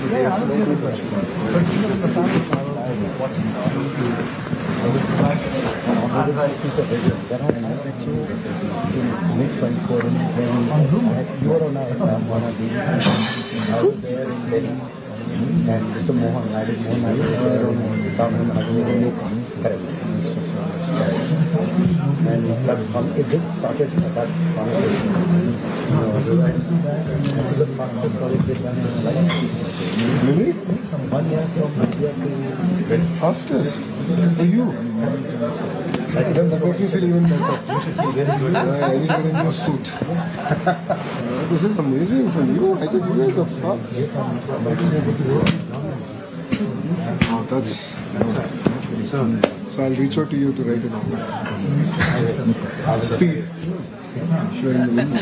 And Mr. Mohan, I did Mohan, and it just started that conversation. So, this is the fastest project we've done in life. Really? 1 year from India to... Fastest? For you? Then that makes me feel even better. You should feel very good. Everybody in your suit. This is amazing for you. I think you guys are fast. Oh, that's... So I'll reach out to you to write it down. Speed. Showing the window.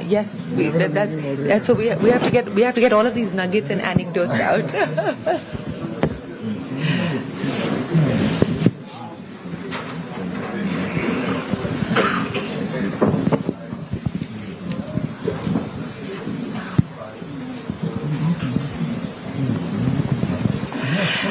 Yes, so we have to get all of these nuggets and anecdotes out.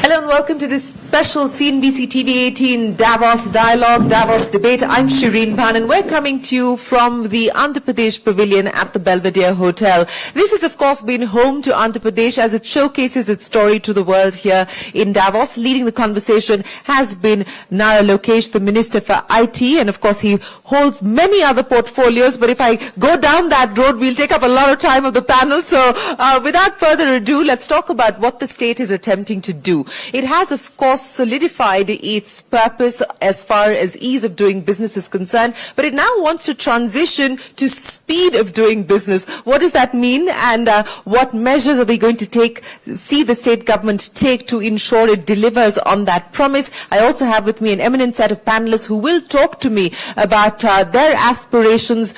Hello and welcome to this special CNBC TV 18 Davos Dialogue, Davos Debate. I'm Shri Nara and we're coming to you from the Andhra Pradesh Pavilion at the Belvedere Hotel. This has of course been home to Andhra Pradesh as it showcases its story to the world here in Davos. Leading the conversation has been Nara Lokesh, the Minister for IT, and of course he holds many other portfolios, but if I go down that road we'll take up a lot of time of the panel. So without further ado, let's talk about what the state is attempting to do. It has, of course, solidified its purpose as far as ease of doing business is concerned, but it now wants to transition to speed of doing business. What does that mean, and what measures are we going to see the state government take to ensure it delivers on that promise? I also have with me an eminent set of panelists who will talk to me about their aspirations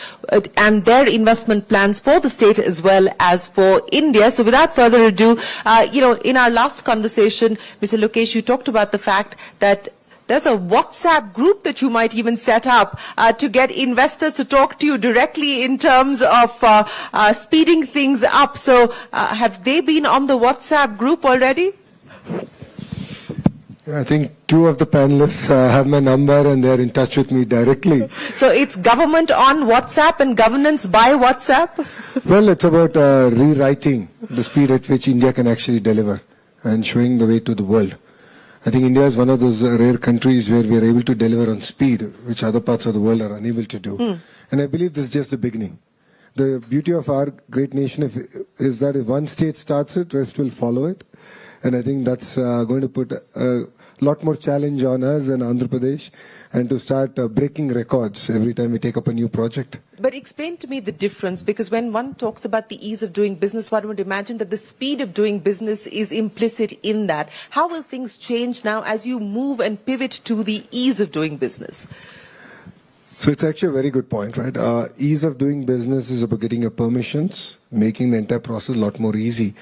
and their investment plans for the state as well as for India. So without further ado, in our last conversation, Mr. Lokesh, you talked about the fact that there's a WhatsApp group that you might even set up to get investors to talk to you directly in terms of speeding things up. So have they been on the WhatsApp group already? I think 2 of the panelists have my number and they're in touch with me directly. So it's government on WhatsApp and governance by WhatsApp? Well, it's about rewriting the speed at which India can actually deliver and showing the way to the world. I think India is one of those rare countries where we are able to deliver on speed, which other parts of the world are unable to do. And I believe this is just the beginning. The beauty of our great nation is that if one state starts it, rest will follow it. And I think that's going to put a lot more challenge on us in Andhra Pradesh and to start breaking records every time we take up a new project. But explain to me the difference, because when one talks about the ease of doing business, one would imagine that the speed of doing business is implicit in that. How will things change now as you move and pivot to the ease of doing business? So it's actually a very good point, right? Ease of doing business is about getting your permissions, making the entire process a lot more easy.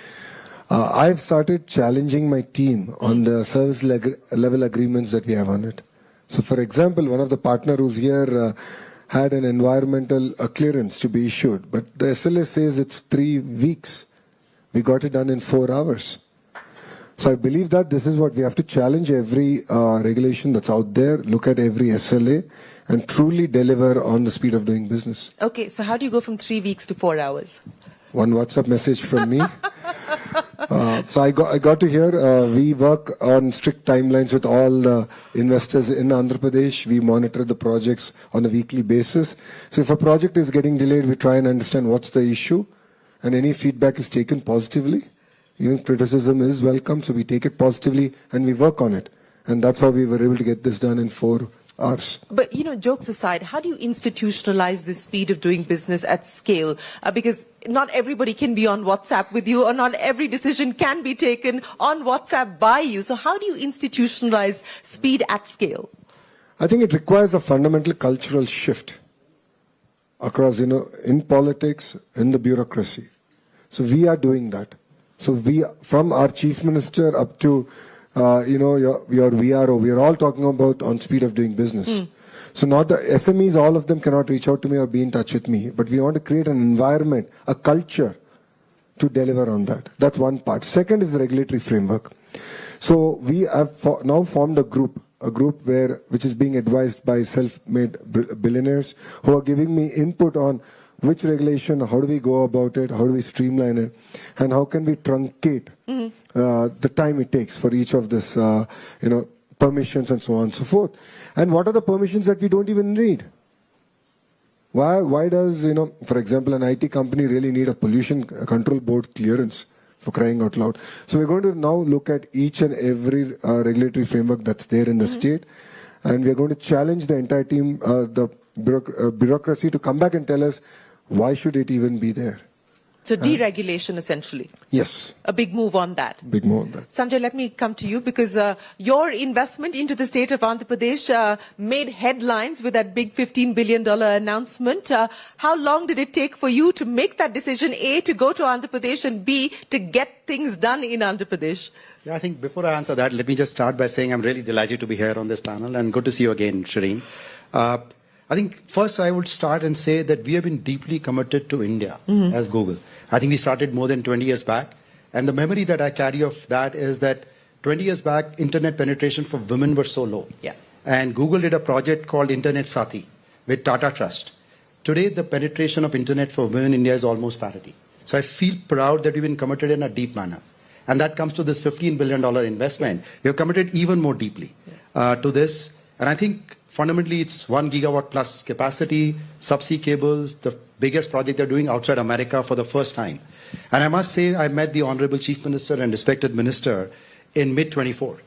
I've started challenging my team on the service level agreements that we have on it. So for example, one of the partner who's here had an environmental clearance to be issued, but the SLA says it's 3 weeks. We got it done in 4 hours. So I believe that this is what we have to challenge every regulation that's out there, look at every SLA and truly deliver on the speed of doing business. Okay, so how do you go from 3 weeks to 4 hours? One WhatsApp message from me. So I got to hear we work on strict timelines with all the investors in Andhra Pradesh. We monitor the projects on a weekly basis. So if a project is getting delayed, we try and understand what's the issue, and any feedback is taken positively. Even criticism is welcome, so we take it positively and we work on it. And that's how we were able to get this done in 4 hours. But, jokes aside, how do you institutionalize the speed of doing business at scale? Because not everybody can be on WhatsApp with you, or not every decision can be taken on WhatsApp by you. So how do you institutionalize speed at scale? I think it requires a fundamental cultural shift across, in politics, in the bureaucracy. So we are doing that. So we, from our chief minister up to your VRO, we are all talking about on speed of doing business. So not the SMEs, all of them cannot reach out to me or be in touch with me, but we want to create an environment, a culture to deliver on that. That's one part. Second is the regulatory framework. So we have now formed a group which is being advised by self-made billionaires who are giving me input on which regulation, how do we go about it, how do we streamline it, and how can we truncate the time it takes for each of this, permissions and so on and so forth. And what are the permissions that we don't even need? Why does, for example, an IT company really need a pollution control board clearance, for crying out loud? So we're going to now look at each and every regulatory framework that's there in the state, and we're going to challenge the entire team, the bureaucracy, to come back and tell us why should it even be there. So deregulation, essentially. Yes. A big move on that. Big move on that. Sanjay, let me come to you, because your investment into the state of Andhra Pradesh made headlines with that big $15 billion announcement. How long did it take for you to make that decision, A, to go to Andhra Pradesh, and B, to get things done in Andhra Pradesh? Yeah, I think before I answer that, let me just start by saying I'm really delighted to be here on this panel, and good to see you again, Shireen. I think first I would start and say that we have been deeply committed to India as Google. I think we started more than 20 years back. And the memory that I carry of that is that 20 years back, internet penetration for women were so low. Yeah. And Google did a project called Internet Sati with Tata Trust. Today, the penetration of internet for women in India is almost parity. So I feel proud that we've been committed in a deep manner. And that comes to this $15 billion investment. We have committed even more deeply to this. And I think fundamentally, it's 1 gigawatt plus capacity, subsea cables, the biggest project they're doing outside America for the first time. And I must say, I met the Honorable Chief Minister and respected Minister in mid-24.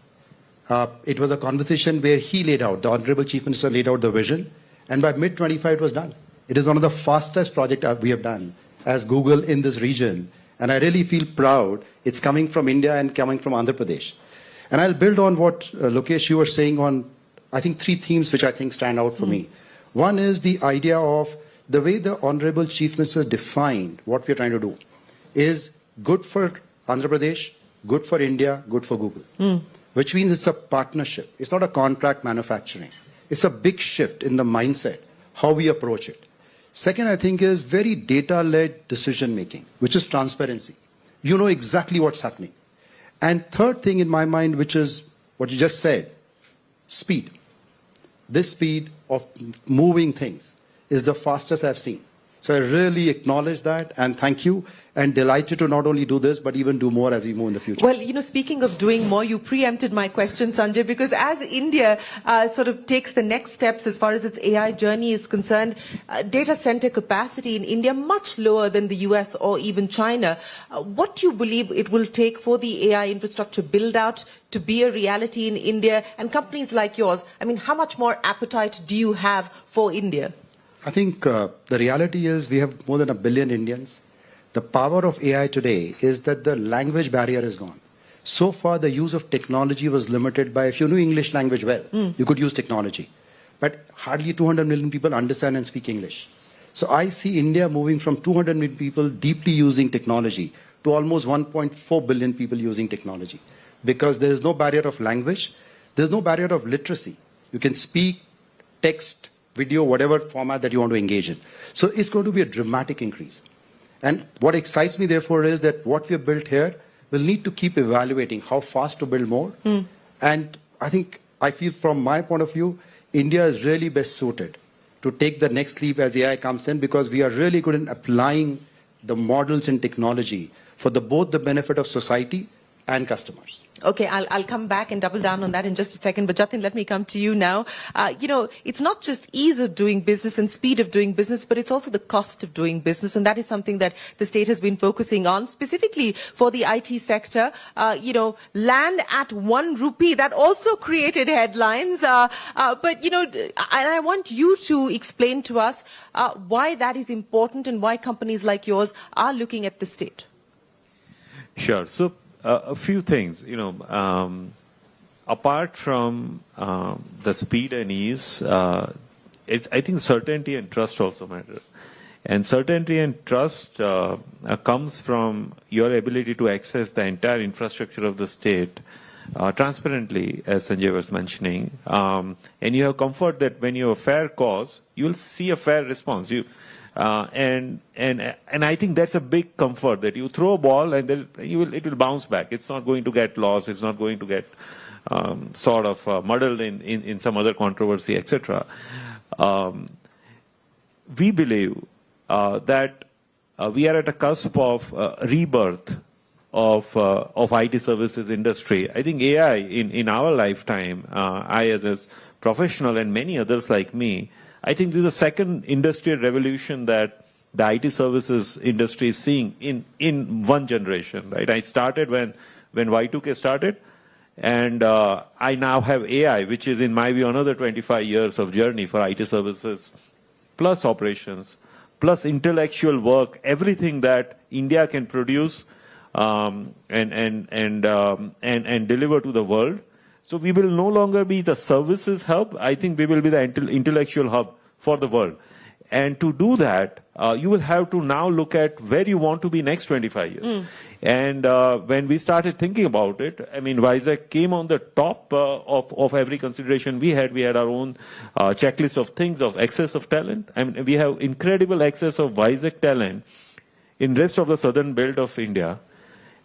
It was a conversation where he laid out, the Honorable Chief Minister laid out the vision, and by mid-25 it was done. It is one of the fastest projects we have done as Google in this region. And I really feel proud it's coming from India and coming from Andhra Pradesh. And I'll build on what Lokesh, you were saying on, I think, 3 themes which I think stand out for me. One is the idea of the way the Honorable Chief Minister defined what we're trying to do is good for Andhra Pradesh, good for India, good for Google, which means it's a partnership. It's not a contract manufacturing. It's a big shift in the mindset, how we approach it. Second, I think, is very data-led decision-making, which is transparency. You know exactly what's happening. And third thing in my mind, which is what you just said, speed. This speed of moving things is the fastest I've seen. So I really acknowledge that, and thank you, and delighted to not only do this, but even do more as we move in the future. Well, speaking of doing more, you preempted my question, Sanjay, because as India sort of takes the next steps as far as its AI journey is concerned, data center capacity in India much lower than the US or even China. What do you believe it will take for the AI infrastructure build out to be a reality in India, and companies like yours? I mean, how much more appetite do you have for India? I think the reality is we have more than 1 billion Indians. The power of AI today is that the language barrier is gone. So far, the use of technology was limited by, if you knew English language well, you could use technology. But hardly 200 million people understand and speak English. So I see India moving from 200 million people deeply using technology to almost 1.4 billion people using technology. Because there is no barrier of language, there is no barrier of literacy. You can speak, text, video, whatever format that you want to engage in. So it's going to be a dramatic increase. And what excites me, therefore, is that what we have built here will need to keep evaluating how fast to build more. And I feel from my point of view, India is really best suited to take the next leap as AI comes in, because we are really good in applying the models and technology for both the benefit of society and customers. Okay, I'll come back and double down on that in just a second. But Jatin, let me come to you now. It's not just ease of doing business and speed of doing business, but it's also the cost of doing business. And that is something that the state has been focusing on, specifically for the IT sector. Land at 1 rupee, that also created headlines. But I want you to explain to us why that is important and why companies like yours are looking at the state. Sure. So, a few things, apart from the speed and ease, I think certainty and trust also matter. And certainty and trust comes from your ability to access the entire infrastructure of the state transparently, as Sanjay was mentioning, and you have comfort that when you have a fair cause, you will see a fair response. And I think that's a big comfort, that you throw a ball and then it will bounce back. It's not going to get lost. It's not going to get muddled in some other controversy, etc. We believe that we are at a cusp of rebirth of IT services industry. I think AI in our lifetime, I as a professional and many others like me, I think this is the second industrial revolution that the IT services industry is seeing in one generation, right? I started when Y2K started, and I now have AI, which is, in my view, another 25 years of journey for IT services, plus operations, plus intellectual work, everything that India can produce and deliver to the world. So we will no longer be the services hub. I think we will be the intellectual hub for the world. And to do that, you will have to now look at where you want to be next 25 years. And when we started thinking about it, I mean, Vizag came on the top of every consideration we had. We had our own checklist of things, of excess of talent. I mean, we have incredible excess of Vizag talent in rest of the southern belt of India.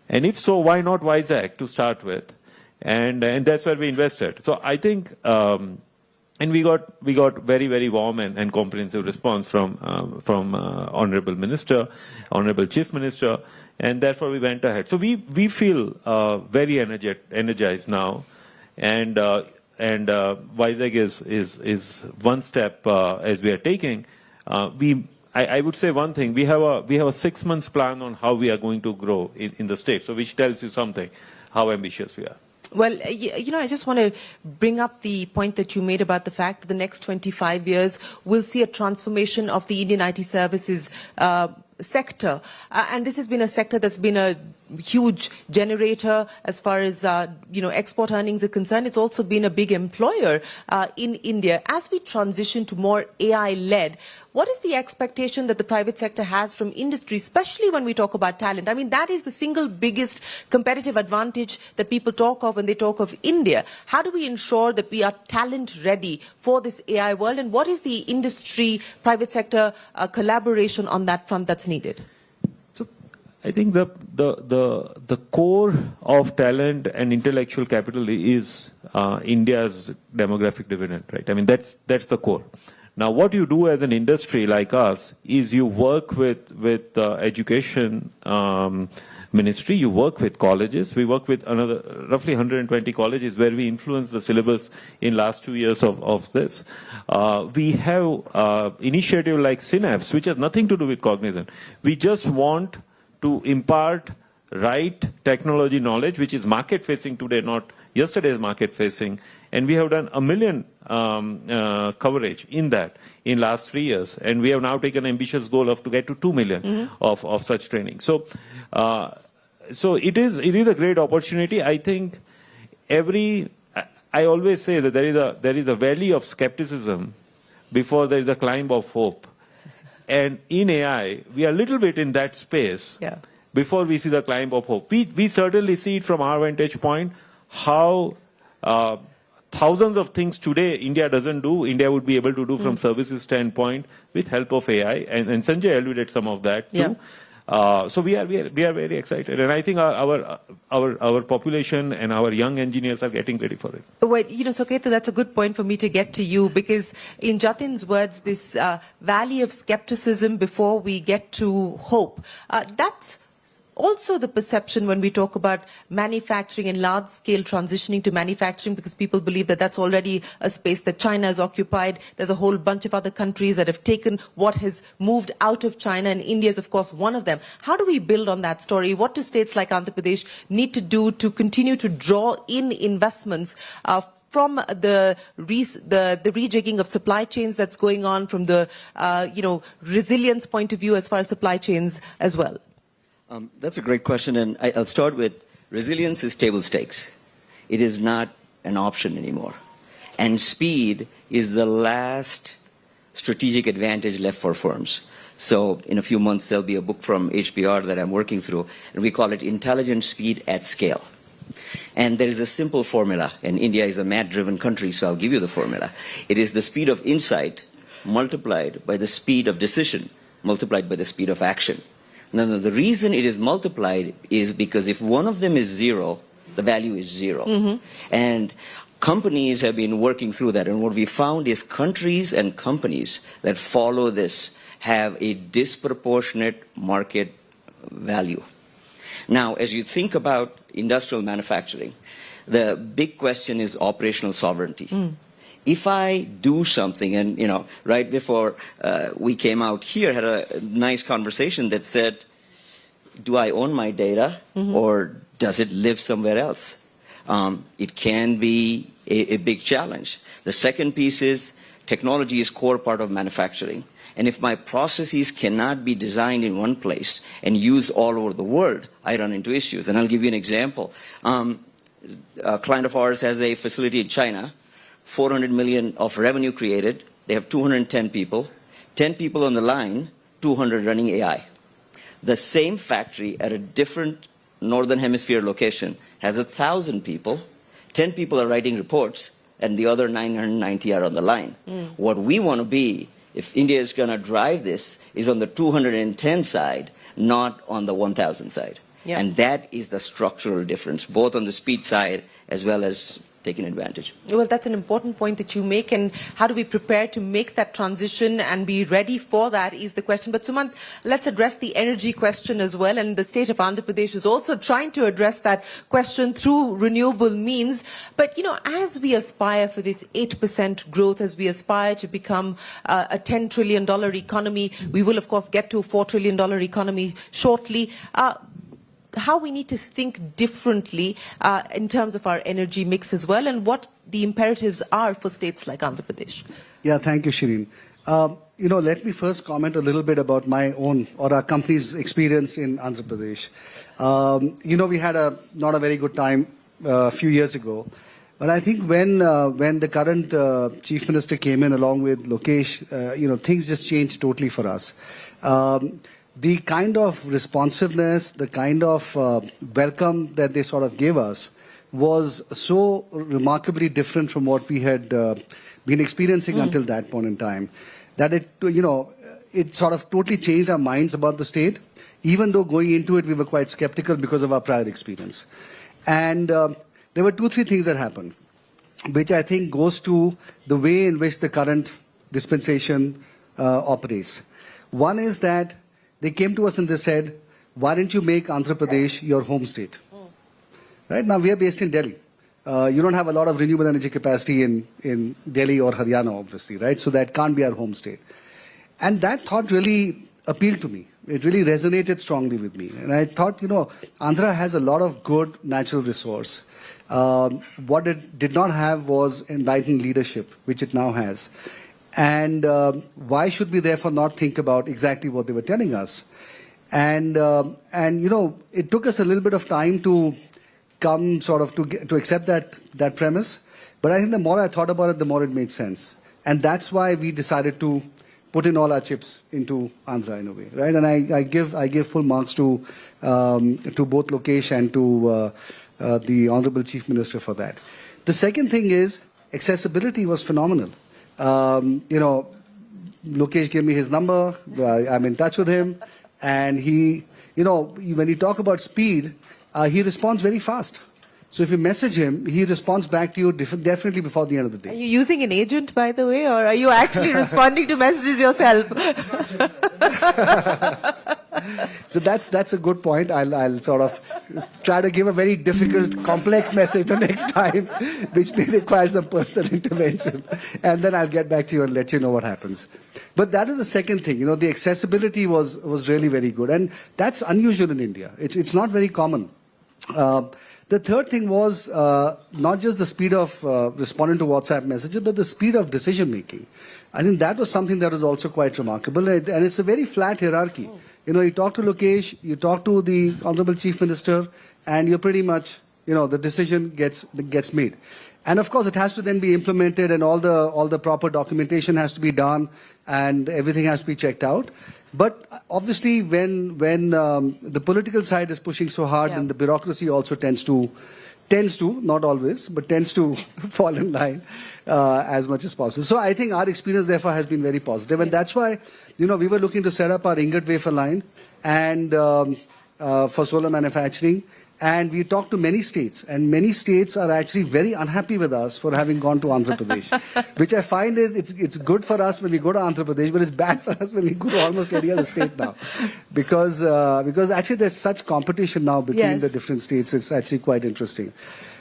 And if so, why not Vizag to start with? And that's where we invested. So I think, and we got very, very warm and comprehensive response from Honorable Minister, Honorable Chief Minister, and therefore we went ahead. So we feel very energized now, and Vizag is one step as we are taking. I would say one thing: we have a 6 months plan on how we are going to grow in the state. So which tells you something how ambitious we are. Well, I just want to bring up the point that you made about the fact that the next 25 years will see a transformation of the Indian IT services sector. And this has been a sector that's been a huge generator as far as, export earnings are concerned. It's also been a big employer in India. As we transition to more AI-led, what is the expectation that the private sector has from industry, especially when we talk about talent? I mean, that is the single biggest competitive advantage that people talk of when they talk of India. How do we ensure that we are talent ready for this AI world? And what is the industry, private sector collaboration on that front that's needed? So I think the core of talent and intellectual capital is India's demographic dividend, right? I mean, that's the core. Now, what you do as an industry like us is you work with education ministry, you work with colleges. We work with another roughly 120 colleges where we influence the syllabus in last 2 years of this. We have initiative like Synapse, which has nothing to do with Cognizant. We just want to impart right technology knowledge, which is market-facing today, not yesterday's market-facing. And we have done 1 million coverage in that in last 3 years. And we have now taken an ambitious goal to get to 2 million of such training. So it is a great opportunity. I think I always say that there is a valley of skepticism before there is a climb of hope. And in AI, we are a little bit in that space before we see the climb of hope. We certainly see it from our vantage point, how thousands of things today India doesn't do, India would be able to do from services standpoint with help of AI. And Sanjay alluded some of that too. So we are very excited, and I think our population and our young engineers are getting ready for it. Well, Soketa, that's a good point for me to get to you, because in Jatin's words, this valley of skepticism before we get to hope, that's also the perception when we talk about manufacturing and large-scale transitioning to manufacturing, because people believe that that's already a space that China has occupied. There's a whole bunch of other countries that have taken what has moved out of China, and India is, of course, one of them. How do we build on that story? What do states like Andhra Pradesh need to do to continue to draw in investments from the rejigging of supply chains that's going on, from the resilience point of view as far as supply chains as well? That's a great question, and I'll start with resilience is table stakes. It is not an option anymore. And speed is the last strategic advantage left for firms. So in a few months, there'll be a book from HBR that I'm working through, and we call it Intelligent Speed at Scale. And there is a simple formula, and India is a math-driven country, so I'll give you the formula. It is the speed of insight multiplied by the speed of decision multiplied by the speed of action. Now, the reason it is multiplied is because if one of them is zero, the value is zero. And companies have been working through that, and what we found is countries and companies that follow this have a disproportionate market value. Now, as you think about industrial manufacturing, the big question is operational sovereignty. If I do something, and right before we came out here, had a nice conversation that said, do I own my data or does it live somewhere else? It can be a big challenge. The second piece is technology is core part of manufacturing. And if my processes cannot be designed in one place and used all over the world, I run into issues. And I'll give you an example. A client of ours has a facility in China, 400 million of revenue created. They have 210 people, 10 people on the line, 200 running AI. The same factory at a different northern hemisphere location has 1,000 people, 10 people are writing reports, and the other 990 are on the line. What we want to be, if India is going to drive this, is on the 210 side, not on the 1,000 side. Yeah. And that is the structural difference, both on the speed side as well as taking advantage. Well, that's an important point that you make, and how do we prepare to make that transition and be ready for that is the question. But Sumant, let's address the energy question as well, and the state of Andhra Pradesh is also trying to address that question through renewable means. But, as we aspire for this 8% growth, as we aspire to become a $10 trillion economy, we will, of course, get to a $4 trillion economy shortly. How we need to think differently in terms of our energy mix as well, and what the imperatives are for states like Andhra Pradesh. Yeah, thank you, Shireen. Let me first comment a little bit about my own or our company's experience in Andhra Pradesh. We had not a very good time a few years ago, but I think when the current Chief Minister came in along with Lokesh, things just changed totally for us. The kind of responsiveness, the kind of welcome that they sort of gave us was so remarkably different from what we had been experiencing until that point in time, that it sort of totally changed our minds about the state, even though going into it we were quite skeptical because of our prior experience. And there were 2-3 things that happened, which I think goes to the way in which the current dispensation operates. One is that they came to us and they said, why don't you make Andhra Pradesh your home state? Right now we are based in Delhi. You don't have a lot of renewable energy capacity in Delhi or Haryana, obviously, right? So that can't be our home state. And that thought really appealed to me. It really resonated strongly with me. And I thought, Andhra has a lot of good natural resource. What it did not have was enlightened leadership, which it now has. And why should we therefore not think about exactly what they were telling us? And it took us a little bit of time to come sort of to accept that premise. But I think the more I thought about it, the more it made sense. And that's why we decided to put in all our chips into Andhra in a way, right? And I give full marks to both Lokesh and to the Honorable Chief Minister for that. The second thing is accessibility was phenomenal. Lokesh gave me his number. I'm in touch with him, and he, when you talk about speed, he responds very fast. So if you message him, he responds back to you definitely before the end of the day. Are you using an agent, by the way, or are you actually responding to messages yourself? So that's a good point. I'll sort of try to give a very difficult, complex message the next time, which may require some personal intervention. And then I'll get back to you and let you know what happens. But that is the second thing. The accessibility was really very good. And that's unusual in India. It's not very common. The third thing was not just the speed of responding to WhatsApp messages, but the speed of decision making. I think that was something that was also quite remarkable. And it's a very flat hierarchy. You talk to Lokesh, you talk to the Honorable Chief Minister, and you're pretty much, the decision gets made. And of course, it has to then be implemented, and all the proper documentation has to be done, and everything has to be checked out. But obviously, when the political side is pushing so hard, then the bureaucracy also tends to tends to, not always, but tends to fall in line as much as possible. So I think our experience, therefore, has been very positive. And that's why, we were looking to set up our ingot wafer line and for solar manufacturing. And we talked to many states, and many states are actually very unhappy with us for having gone to Andhra Pradesh, which I find is it's good for us when we go to Andhra Pradesh, but it's bad for us when we go to almost any other state now, because actually there's such competition now between the different states. It's actually quite interesting.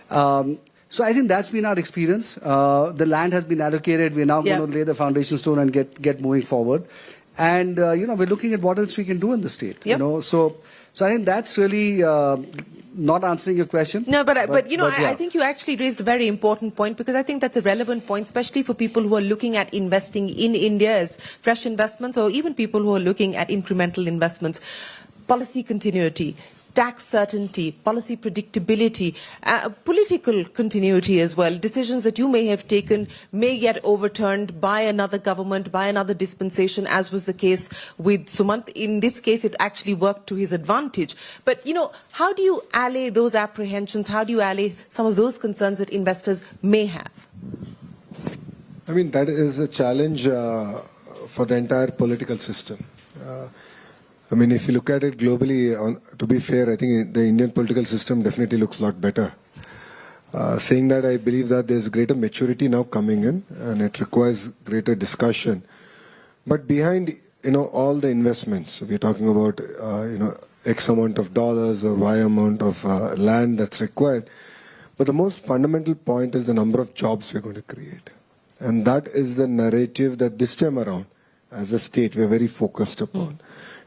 So I think that's been our experience. The land has been allocated. We're now going to lay the foundation stone and get moving forward. And we're looking at what else we can do in the state. So I think that's really not answering your question. No, but I think you actually raised a very important point, because I think that's a relevant point, especially for people who are looking at investing in India as fresh investments, or even people who are looking at incremental investments. Policy continuity, tax certainty, policy predictability, political continuity as well. Decisions that you may have taken may get overturned by another government, by another dispensation, as was the case with Sumant. In this case, it actually worked to his advantage. But, how do you allay those apprehensions? How do you allay some of those concerns that investors may have? I mean, that is a challenge for the entire political system. I mean, if you look at it globally, to be fair, I think the Indian political system definitely looks a lot better. Saying that, I believe that there's greater maturity now coming in, and it requires greater discussion. But behind, all the investments, we're talking about, X amount of dollars or Y amount of land that's required. But the most fundamental point is the number of jobs we're going to create. And that is the narrative that this time around, as a state, we're very focused upon.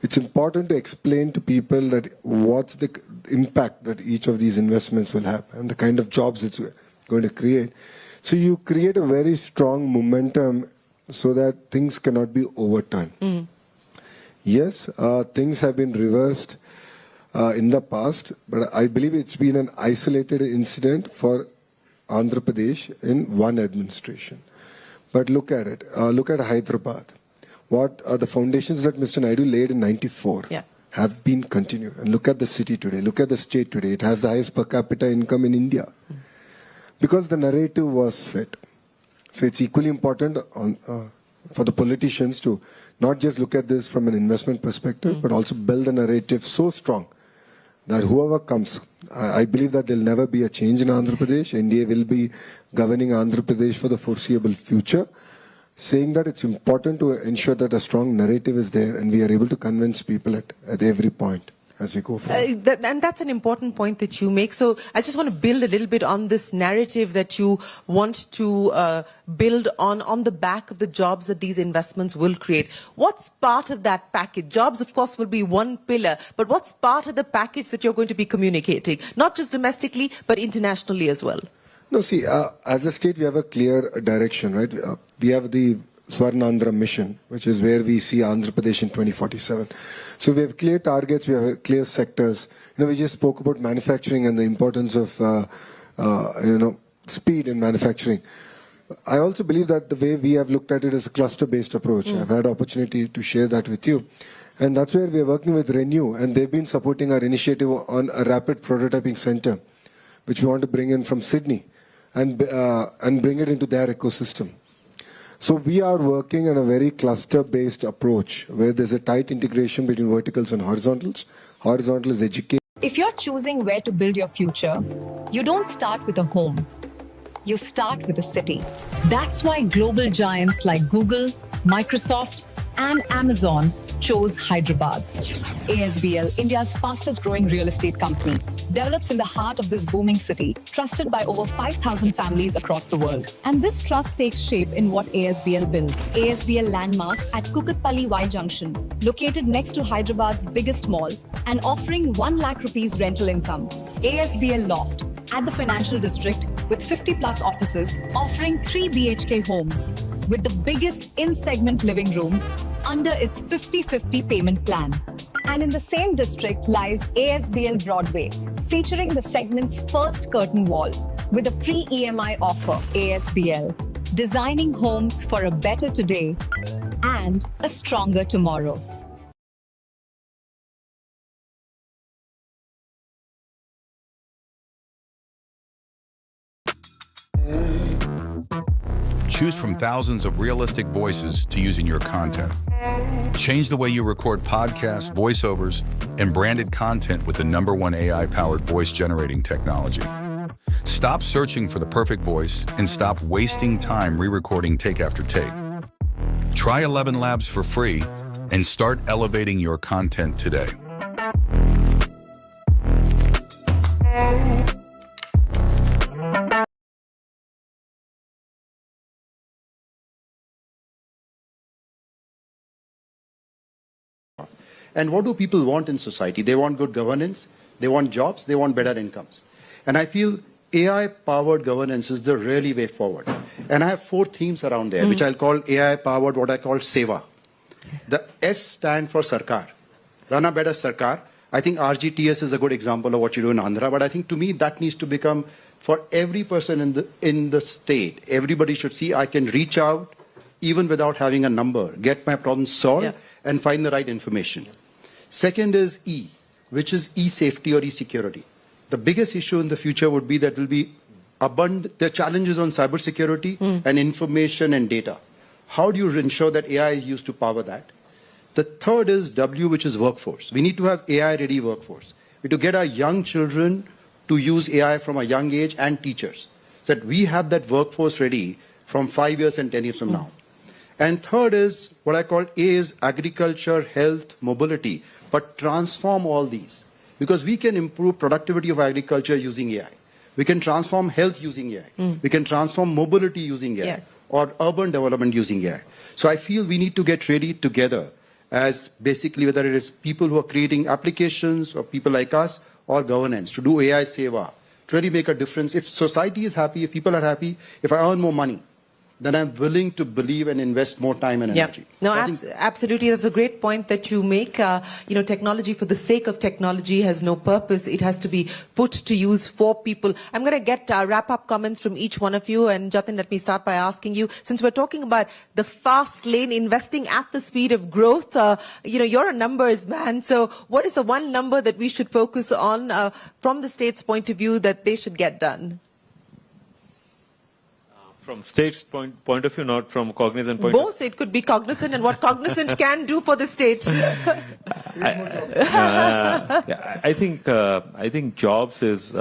It's important to explain to people that what's the impact that each of these investments will have and the kind of jobs it's going to create. So you create a very strong momentum so that things cannot be overturned. Yes, things have been reversed in the past, but I believe it's been an isolated incident for Andhra Pradesh in one administration. But look at it. Look at Hyderabad. What are the foundations that Mr. Naidu laid in '94 have been continued. And look at the city today. Look at the state today. It has the highest per capita income in India. Because the narrative was set. So it's equally important for the politicians to not just look at this from an investment perspective, but also build a narrative so strong that whoever comes, I believe that there'll never be a change in Andhra Pradesh. India will be governing Andhra Pradesh for the foreseeable future. Saying that it's important to ensure that a strong narrative is there and we are able to convince people at every point as we go forward. And that's an important point that you make. So I just want to build a little bit on this narrative that you want to build on the back of the jobs that these investments will create. What's part of that package? Jobs, of course, will be one pillar, but what's part of the package that you're going to be communicating? Not just domestically, but internationally as well. No, see, as a state, we have a clear direction, right? We have the Swarnandhra mission, which is where we see Andhra Pradesh in 2047. So we have clear targets, we have clear sectors. We just spoke about manufacturing and the importance of, speed in manufacturing. I also believe that the way we have looked at it is a cluster-based approach. I've had opportunity to share that with you. And that's where we are working with Renew, and they've been supporting our initiative on a rapid prototyping center, which we want to bring in from Sydney and bring it into their ecosystem. So we are working on a very cluster-based approach where there's a tight integration between verticals and horizontals. Horizontal is education. If you're choosing where to build your future, you don't start with a home. You start with a city. That's why global giants like Google, Microsoft, and Amazon chose Hyderabad. ASBL, India's fastest growing real estate company, develops in the heart of this booming city, trusted by over 5,000 families across the world. And this trust takes shape in what ASBL builds. ASBL Landmark at Kukatpalli Y Junction, located next to Hyderabad's biggest mall and offering 1 lakh rupees rental income. ASBL Loft at the Financial District with 50 plus offices, offering 3 BHK homes with the biggest in-segment living room under its 50-50 payment plan. And in the same district lies ASBL Broadway, featuring the segment's first curtain wall with a pre-EMI offer. ASBL, designing homes for a better today and a stronger tomorrow. Choose from thousands of realistic voices to use in your content. Change the way you record podcasts, voiceovers, and branded content with the #1 AI-powered voice generating technology. Stop searching for the perfect voice and stop wasting time re-recording take after take. Try 11 Labs for free and start elevating your content today. And what do people want in society? They want good governance, they want jobs, they want better incomes. And I feel AI-powered governance is the really way forward. And I have 4 themes around there, which I'll call AI-powered, what I call Seva. The S stand for Sarkar. Run a better Sarkar. I think RGTS is a good example of what you do in Andhra, but I think to me that needs to become for every person in the state. Everybody should see I can reach out even without having a number, get my problem solved, and find the right information. Second is E, which is e-safety or e-security. The biggest issue in the future would be that will be the challenges on cybersecurity and information and data. How do you ensure that AI is used to power that? The third is W, which is workforce. We need to have AI-ready workforce. We need to get our young children to use AI from a young age and teachers, so that we have that workforce ready from 5 years and 10 years from now. And third is what I call A is agriculture, health, mobility, but transform all these. Because we can improve productivity of agriculture using AI. We can transform health using AI. We can transform mobility using AI. Or urban development using AI. So I feel we need to get ready together as basically whether it is people who are creating applications or people like us or governance to do AI Seva, to really make a difference. If society is happy, if people are happy, if I earn more money, then I'm willing to believe and invest more time and energy. No, absolutely. That's a great point that you make. Technology for the sake of technology has no purpose. It has to be put to use for people. I'm going to get wrap-up comments from each one of you. And Jatin, let me start by asking you, since we're talking about the fast lane, investing at the speed of growth, you're a numbers man. So what is the one number that we should focus on from the state's point of view that they should get done? From state's point of view, not from Cognizant point Both. It could be Cognizant and what Cognizant can do for the state. I think jobs is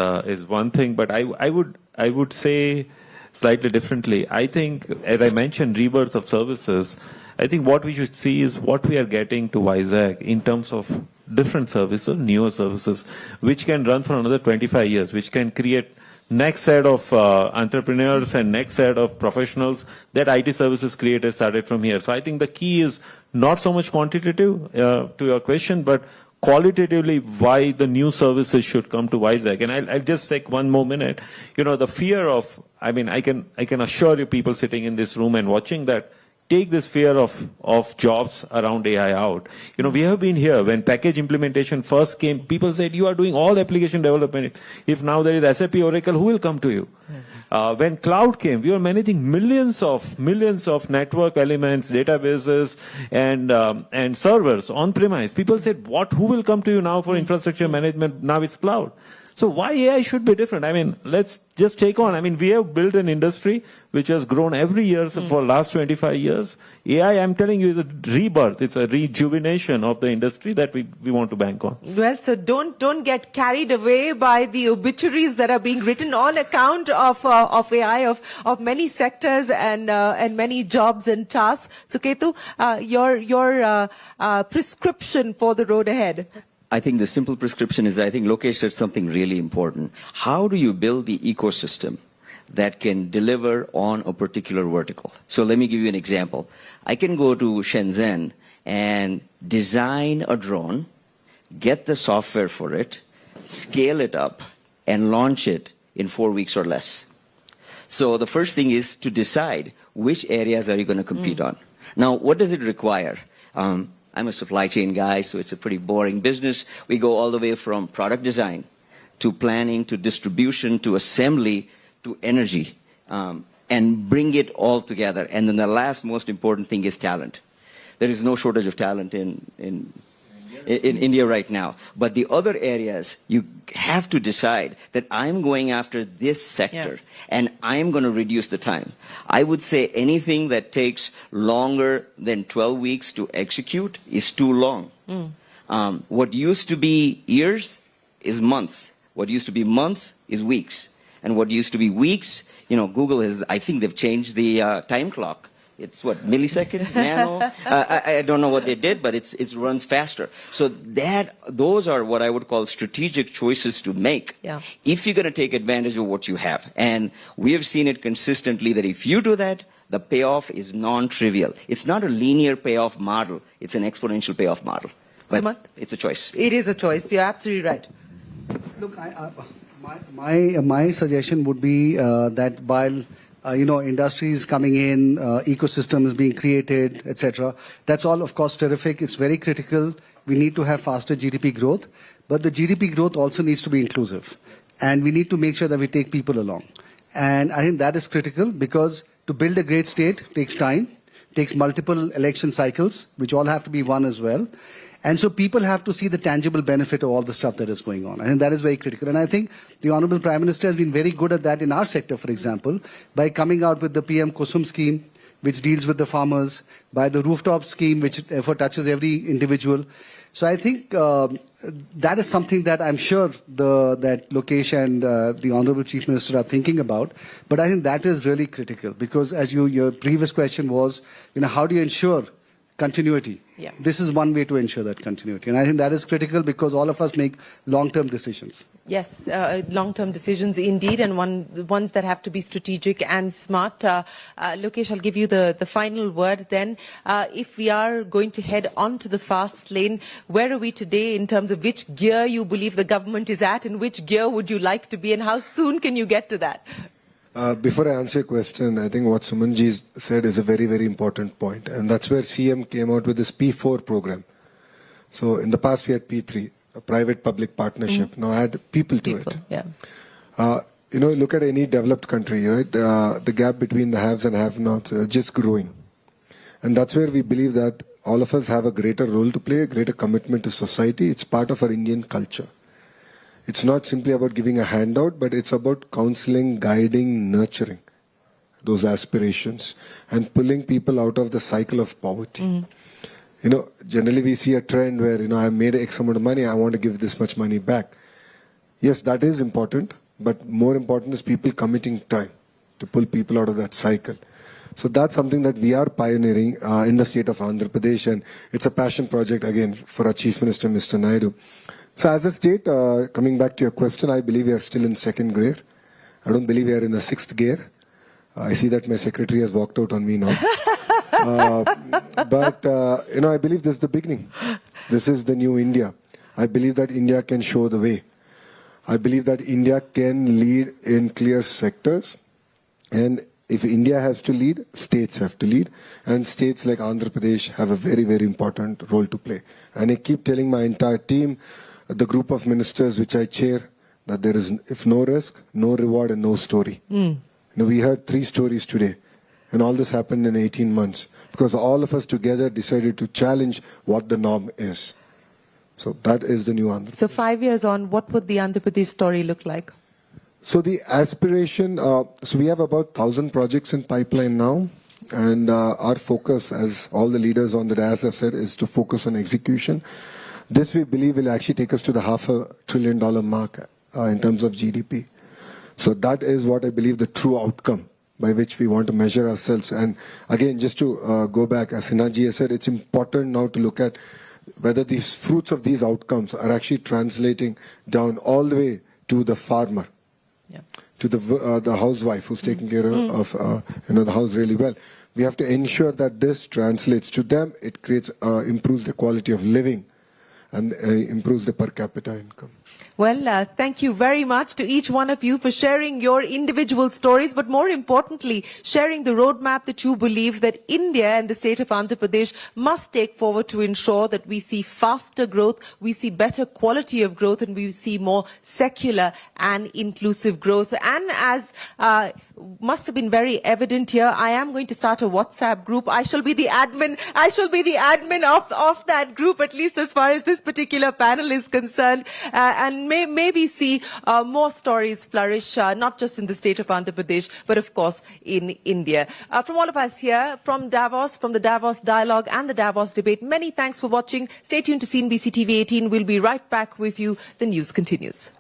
one thing, but I would say slightly differently. I think, as I mentioned, rebirth of services. I think what we should see is what we are getting to Vizag in terms of different services, newer services, which can run for another 25 years, which can create next set of entrepreneurs and next set of professionals that IT services creators started from here. So I think the key is not so much quantitative to your question, but qualitatively why the new services should come to Vizag. And I'll just take one more minute. The fear of, I can assure you people sitting in this room and watching that, take this fear of jobs around AI out. We have been here when package implementation first came, people said, you are doing all application development. If now there is SAP Oracle, who will come to you? When cloud came, we were managing millions of network elements, databases, and servers on premise. People said, who will come to you now for infrastructure management? Now it's cloud. So why AI should be different? Let's just take on. We have built an industry which has grown every year for the last 25 years. AI, I'm telling you, is a rebirth. It's a rejuvenation of the industry that we want to bank on. Well, so don't get carried away by the obituaries that are being written on account of AI, of many sectors and many jobs and tasks. So Ketu, your prescription for the road ahead. I think the simple prescription is, I think Lokesh said something really important. How do you build the ecosystem that can deliver on a particular vertical? So let me give you an example. I can go to Shenzhen and design a drone, get the software for it, scale it up, and launch it in 4 weeks or less. So the first thing is to decide which areas are you going to compete on. Now, what does it require? I'm a supply chain guy, so it's a pretty boring business. We go all the way from product design to planning to distribution to assembly to energy and bring it all together. And then the last most important thing is talent. There is no shortage of talent in in India right now. But the other areas, you have to decide that I'm going after this sector and I'm going to reduce the time. I would say anything that takes longer than 12 weeks to execute is too long. What used to be years is months. What used to be months is weeks. And what used to be weeks, Google has, I think they've changed the time clock. It's what, milliseconds, nano? I don't know what they did, but it runs faster. So those are what I would call strategic choices to make if you're going to take advantage of what you have. And we have seen it consistently that if you do that, the payoff is non-trivial. It's not a linear payoff model. It's an exponential payoff model. But Sumant? It's a choice. It is a choice. You're absolutely right. Look, my suggestion would be that while industries coming in, ecosystems being created, etc. That's all, of course, terrific. It's very critical. We need to have faster GDP growth, but the GDP growth also needs to be inclusive, and we need to make sure that we take people along. And I think that is critical because to build a great state takes time, takes multiple election cycles, which all have to be won as well. And so people have to see the tangible benefit of all the stuff that is going on. I think that is very critical. And I think the Honorable Prime Minister has been very good at that in our sector, for example, by coming out with the PM Kusum scheme, which deals with the farmers, by the rooftop scheme, which therefore touches every individual. So I think that is something that I'm sure that Lokesh and the Honorable Chief Minister are thinking about. But I think that is really critical because as your previous question was, how do you ensure continuity? Yeah. This is one way to ensure that continuity. And I think that is critical because all of us make long-term decisions. Yes, long-term decisions indeed, and ones that have to be strategic and smart. Lokesh, I'll give you the final word then. If we are going to head on to the fast lane, where are we today in terms of which gear you believe the government is at and which gear would you like to be and how soon can you get to that? Before I answer your question, I think what Sumanji said is a very, very important point. And that's where CM came out with this P4 program. So in the past we had P3, a private-public partnership. Now add people to it. Yeah. Look at any developed country, right? The gap between the haves and have-nots just growing. And that's where we believe that all of us have a greater role to play, a greater commitment to society. It's part of our Indian culture. It's not simply about giving a handout, but it's about counseling, guiding, nurturing those aspirations and pulling people out of the cycle of poverty. Generally we see a trend where, I made X amount of money, I want to give this much money back. Yes, that is important, but more important is people committing time to pull people out of that cycle. So that's something that we are pioneering in the state of Andhra Pradesh, and it's a passion project again for our Chief Minister, Mr. Naidu. So as a state, coming back to your question, I believe we are still in second gear. I don't believe we are in the sixth gear. I see that my secretary has walked out on me now. But I believe this is the beginning. This is the new India. I believe that India can show the way. I believe that India can lead in clear sectors. And if India has to lead, states have to lead. And states like Andhra Pradesh have a very, very important role to play. And I keep telling my entire team, the group of ministers which I chair, that there is, if no risk, no reward and no story. We heard 3 stories today, and all this happened in 18 months because all of us together decided to challenge what the norm is. So that is the new Andhra Pradesh. So 5 years on, what would the Andhra Pradesh story look like? So the aspiration, so we have about 1,000 projects in pipeline now, and our focus, as all the leaders on the dais have said, is to focus on execution. This, we believe, will actually take us to the $500 billion mark in terms of GDP. So that is what I believe the true outcome by which we want to measure ourselves. And again, just to go back, as Sinhaji has said, it's important now to look at whether these fruits of these outcomes are actually translating down all the way to the farmer, to the housewife who's taking care of the house really well. We have to ensure that this translates to them. It creates, improves the quality of living and improves the per capita income. Well, thank you very much to each one of you for sharing your individual stories, but more importantly, sharing the roadmap that you believe that India and the state of Andhra Pradesh must take forward to ensure that we see faster growth, we see better quality of growth, and we see more secular and inclusive growth. And as must have been very evident here. I am going to start a WhatsApp group. I shall be the admin. I shall be the admin of that group, at least as far as this particular panel is concerned, and maybe see more stories flourish, not just in the state of Andhra Pradesh, but of course in India. From all of us here, from Davos, from the Davos Dialogue and the Davos Debate, many thanks for watching. Stay tuned to CNBC TV 18. We'll be right back with you. The news continues.